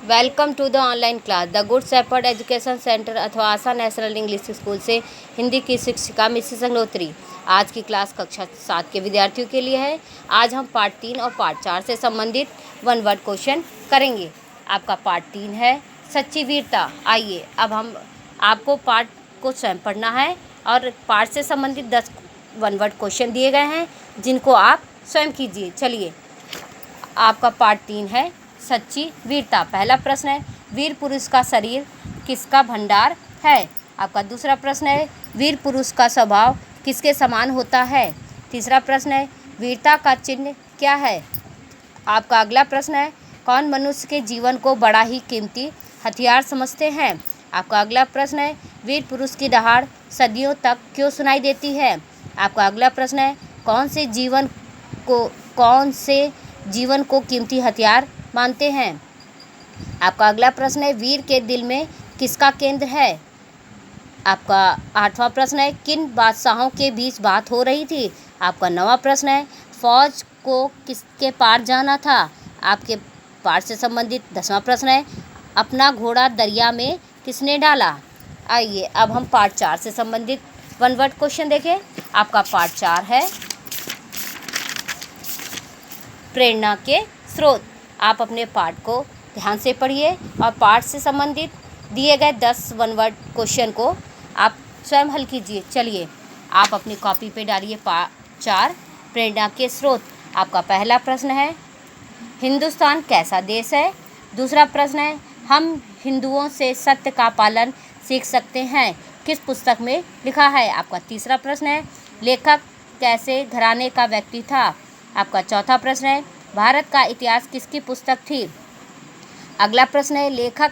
Welcome to the online class the good shepherd education centre अथवा Asha national English school से हिंदी की शिक्षिका Mrs Agnihotri. आज की क्लास कक्षा 7 के विद्यार्थियों के लिए है। आज हम पार्ट 3 और पार्ट 4 से संबंधित वन वर्ड क्वेश्चन करेंगे। आपका पार्ट 3 है सच्ची वीरता। आइए अब हम आपको पार्ट को स्वयं पढ़ना है और पार्ट से संबंधित 10 वन वर्ड क्वेश्चन दिए गए हैं जिनको आप स्वयं कीजिए। चलिए, आपका पार्ट 3 है सच्ची वीरता। पहला प्रश्न है, वीर पुरुष का शरीर किसका भंडार है। आपका दूसरा प्रश्न है, वीर पुरुष का स्वभाव किसके समान होता है। तीसरा प्रश्न है, वीरता का चिन्ह क्या है। आपका अगला प्रश्न है, कौन मनुष्य के जीवन को बड़ा ही कीमती हथियार समझते हैं। आपका अगला प्रश्न है, वीर पुरुष की दहाड़ सदियों तक क्यों सुनाई देती है। आपका अगला प्रश्न है, कौन से जीवन को कीमती हथियार मानते हैं। आपका अगला प्रश्न है, वीर के दिल में किसका केंद्र है। आपका 8वां प्रश्न है, किन बादशाहों के बीच बात हो रही थी। आपका 9वां प्रश्न है, फौज को किसके पार जाना था। आपके पाठ से संबंधित 10वां प्रश्न है, अपना घोड़ा दरिया में किसने डाला। आइए अब हम पार्ट 4 से संबंधित वन वर्ड क्वेश्चन देखें। आपका पार्ट 4 है प्रेरणा के स्रोत। आप अपने पाठ को ध्यान से पढ़िए और पाठ से संबंधित दिए गए 10 वन वर्ड क्वेश्चन को आप स्वयं हल कीजिए। चलिए, आप अपनी कॉपी पे डालिए पार्ट 4 प्रेरणा के स्रोत। आपका पहला प्रश्न है, हिंदुस्तान कैसा देश है। दूसरा प्रश्न है, हम हिंदुओं से सत्य का पालन सीख सकते हैं, किस पुस्तक में लिखा है। आपका तीसरा प्रश्न है, लेखक कैसे घराने का व्यक्ति था। आपका चौथा प्रश्न है, भारत का इतिहास किसकी पुस्तक थी। अगला प्रश्न है, लेखक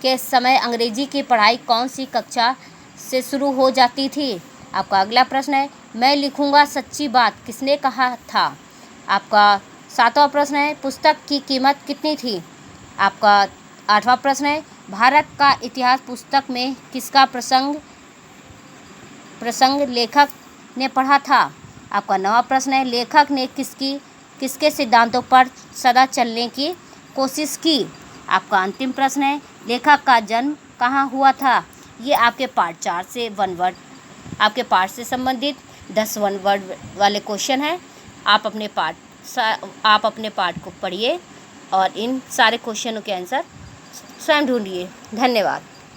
के समय अंग्रेजी की पढ़ाई कौन सी कक्षा से शुरू हो जाती थी। आपका अगला प्रश्न है, मैं लिखूंगा सच्ची बात किसने कहा था। आपका 7वां प्रश्न है, पुस्तक की कीमत कितनी थी। आपका 8वां प्रश्न है, भारत का इतिहास पुस्तक में किसका प्रसंग लेखक ने पढ़ा था। आपका 9वां प्रश्न है, लेखक ने किसके सिद्धांतों पर सदा चलने की कोशिश की। आपका अंतिम प्रश्न है, लेखक का जन्म कहाँ हुआ था। ये आपके पार्ट 4 से वन वर्ड आपके पार्ट से संबंधित 10 वन वर्ड वाले क्वेश्चन हैं। आप अपने पार्ट को पढ़िए और इन सारे क्वेश्चनों के आंसर स्वयं ढूंढिए। धन्यवाद।